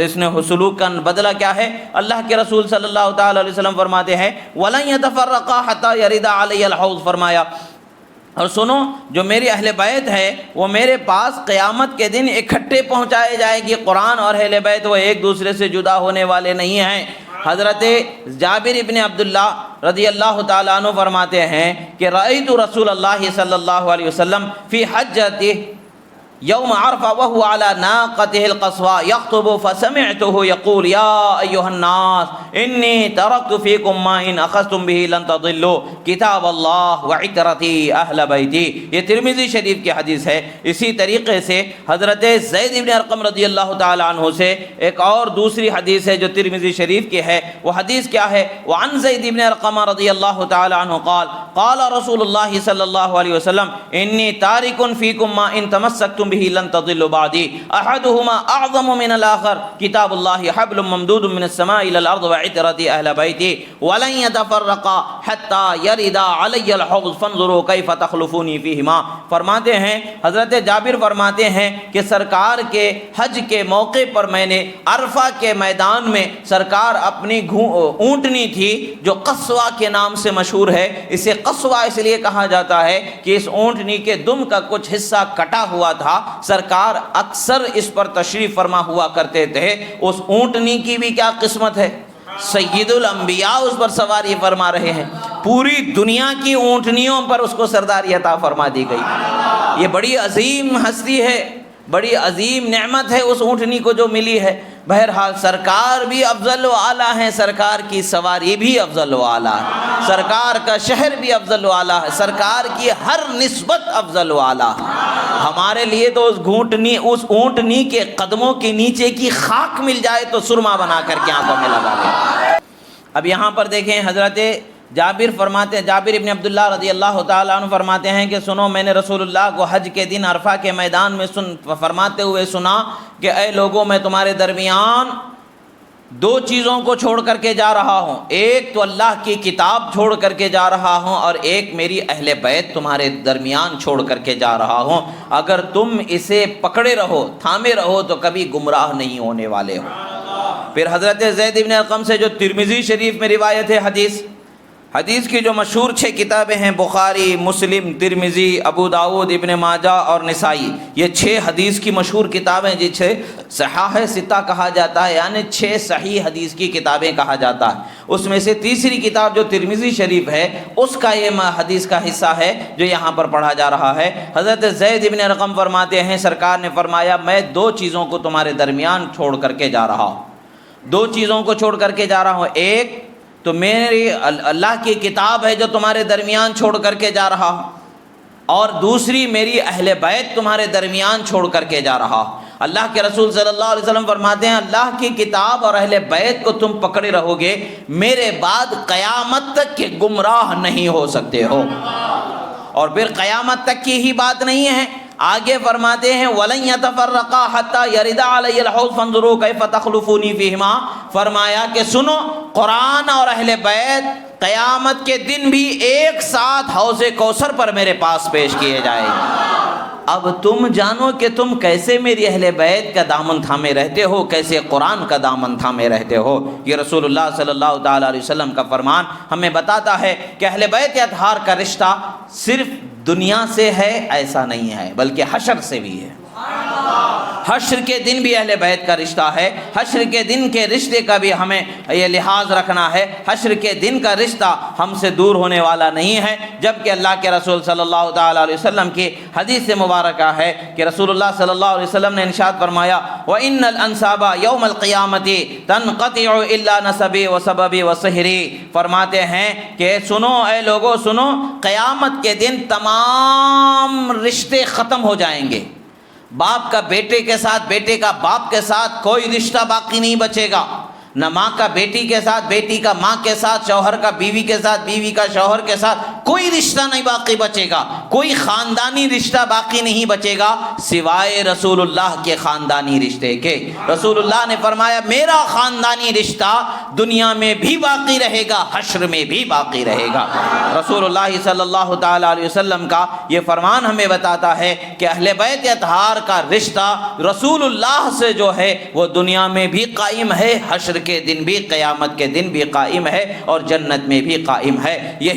اس نے سلوک کا بدلہ کیا ہے؟ اللہ کے رسول صلی اللہ تعالی علیہ وسلم فرماتے ہیں وَلَن يَتَفَرَّقَا حَتَّى يَرِدَ عَلَيَّ الْحَوْض، فرمایا اور سنو جو میری اہل بیت ہے وہ میرے پاس قیامت کے دن اکٹھے پہنچائے جائے گی۔ قرآن اور اہل بیت وہ ایک دوسرے سے جدا ہونے والے نہیں ہیں۔ حضرت جابر ابن عبداللہ رضی اللہ تعالیٰ عنہ فرماتے ہیں کہ رأیت رسول اللہ صلی اللہ علیہ وسلم فی حجتہ یوم عرفہ وهو على ناقته القصواء يخطب فسمعته يقول يا أيها الناس إني تركت فيكم ما إن أخذتم به لن تضلوا كتاب الله وعترتي أهل بيتي۔ یہ ترمذی شریف کی حدیث ہے۔ اسی طریقے سے حضرت زید بن ارقم رضی اللہ تعالی عنہ سے ایک اور دوسری حدیث ہے جو ترمذی شریف کی ہے۔ وہ حدیث کیا ہے؟ وعن زید بن ارقم رضی اللہ تعالی عنہ قال قال رسول اللہ صلی اللہ علیہ وسلم إني تارك فيكم ما إن تمسكتم به لن تضلوا بعدي احدهما اعظم من الاخر كتاب الله حبل ممدود من السماء الى الارض وعترتي اهل بيتي ولن يتفرقا حتى يرد علي الحوض فانظروا كيف تخلفوني فيهما۔ فرماتے ہیں حضرت جابر فرماتے ہیں کہ سرکار کے حج کے موقع پر میں نے عرفہ کے میدان میں سرکار اپنی اونٹنی تھی جو قصوہ کے نام سے مشہور ہے، اسے قصوہ اس لیے کہا جاتا ہے کہ اس اونٹنی کے دم کا کچھ حصہ کٹا ہوا تھا، سرکار اکثر اس پر تشریف فرما ہوا کرتے تھے۔ اس اونٹنی کی بھی کیا قسمت ہے؟ سید الانبیاء اس پر سواری فرما رہے ہیں، پوری دنیا کی اونٹنیوں پر اس کو سرداری عطا فرما دی گئی۔ یہ بڑی عظیم ہستی ہے، بڑی عظیم نعمت ہے اس اونٹنی کو جو ملی ہے۔ بہرحال سرکار بھی افضل و اعلیٰ ہیں، سرکار کی سواری بھی افضل و اعلیٰ ہے، سرکار کا شہر بھی افضل و اعلیٰ ہے، سرکار کی ہر نسبت افضل و اعلیٰ ہے۔ ہمارے لیے تو اس اونٹنی کے قدموں کے نیچے کی خاک مل جائے تو سرما بنا کر کے آنکھوں میں لگا لیں۔ اب یہاں پر دیکھیں حضرت جابر ابن عبداللہ رضی اللہ تعالیٰ عنہ فرماتے ہیں کہ سنو میں نے رسول اللہ کو حج کے دن عرفہ کے میدان میں فرماتے ہوئے سنا کہ اے لوگوں میں تمہارے درمیان دو چیزوں کو چھوڑ کر کے جا رہا ہوں، ایک تو اللہ کی کتاب چھوڑ کر کے جا رہا ہوں اور ایک میری اہل بیت تمہارے درمیان چھوڑ کر کے جا رہا ہوں، اگر تم اسے پکڑے رہو تھامے رہو تو کبھی گمراہ نہیں ہونے والے ہو۔ پھر حضرت زید بن ارقم سے جو ترمذی شریف میں روایت ہے حدیث کی جو مشہور 6 کتابیں ہیں بخاری، مسلم، ترمذی، ابو داؤد، ابن ماجہ اور نسائی، یہ 6 حدیث کی مشہور کتابیں جسے صحاح ستہ کہا جاتا ہے، یعنی 6 صحیح حدیث کی کتابیں کہا جاتا ہے۔ اس میں سے تیسری کتاب جو ترمذی شریف ہے اس کا یہ حدیث کا حصہ ہے جو یہاں پر پڑھا جا رہا ہے۔ حضرت زید بن ارقم فرماتے ہیں سرکار نے فرمایا میں 2 چیزوں کو تمہارے درمیان چھوڑ کر کے جا رہا ہوں، 2 چیزوں کو چھوڑ کر کے جا رہا ہوں، ایک تو میری اللہ کی کتاب ہے جو تمہارے درمیان چھوڑ کر کے جا رہا ہوں، اور دوسری میری اہل بیت تمہارے درمیان چھوڑ کر کے جا رہا ہوں۔ اللہ کے رسول صلی اللہ علیہ وسلم فرماتے ہیں اللہ کی کتاب اور اہل بیت کو تم پکڑے رہو گے میرے بعد قیامت تک کے گمراہ نہیں ہو سکتے ہو۔ اور پھر قیامت تک کی ہی بات نہیں ہے، آگے فرماتے ہیں وَلَن يَتَفَرَّقَا حَتَّى يَرِدَ عَلَيَّ الْحَوْض فَانظُرُوا كَيْفَ تَخْلُفُونِي فِيهِمَا۔ فرمایا کہ سنو قرآن اور اہل بیت قیامت کے دن بھی ایک ساتھ حوض کوثر پر میرے پاس پیش کیے جائیں گے۔ اب تم جانو کہ تم کیسے میری اہل بیت کا دامن تھامے رہتے ہو، کیسے قرآن کا دامن تھامے رہتے ہو۔ یہ رسول اللہ صلی اللہ تعالیٰ علیہ وسلم کا فرمان ہمیں بتاتا ہے کہ اہل بیت اطہار کا رشتہ صرف دنیا سے ہے ایسا نہیں ہے بلکہ حشر سے بھی ہے۔ حشر کے دن بھی اہل بیت کا رشتہ ہے، حشر کے دن کے رشتے کا بھی ہمیں یہ لحاظ رکھنا ہے، حشر کے دن کا رشتہ ہم سے دور ہونے والا نہیں ہے۔ جبکہ اللہ کے رسول صلی اللہ تعالیٰ علیہ وسلم کی حدیث مبارکہ ہے کہ رسول اللہ صلی اللہ علیہ وسلم نے ارشاد فرمایا وَإِنَّ الْأَنْسَابَ يَوْمَ الْقِيَامَةِ تَنْقَطِعُ إِلَّا نَسَبِي وَسَبَبِي وَسِحْرِي۔ فرماتے ہیں کہ سنو اے لوگو سنو، قیامت کے دن تمام رشتے ختم ہو جائیں گے، باپ کا بیٹے کے ساتھ، بیٹے کا باپ کے ساتھ کوئی رشتہ باقی نہیں بچے گا، نہ ماں کا بیٹی کے ساتھ، بیٹی کا ماں کے ساتھ، شوہر کا بیوی کے ساتھ، بیوی کا شوہر کے ساتھ، کوئی رشتہ نہیں باقی بچے گا، کوئی خاندانی رشتہ باقی نہیں بچے گا سوائے رسول اللہ کے خاندانی رشتے کے۔ رسول اللہ نے فرمایا میرا خاندانی رشتہ دنیا میں بھی باقی رہے گا، حشر میں بھی باقی رہے گا۔ رسول اللہ صلی اللہ تعالی علیہ وسلم کا یہ فرمان ہمیں بتاتا ہے کہ اہل بیت اطہار کا رشتہ رسول اللہ سے جو ہے وہ دنیا میں بھی قائم ہے، حشر کے دن بھی، قیامت کے دن بھی قائم ہے، اور جنت میں بھی قائم ہے۔ یہی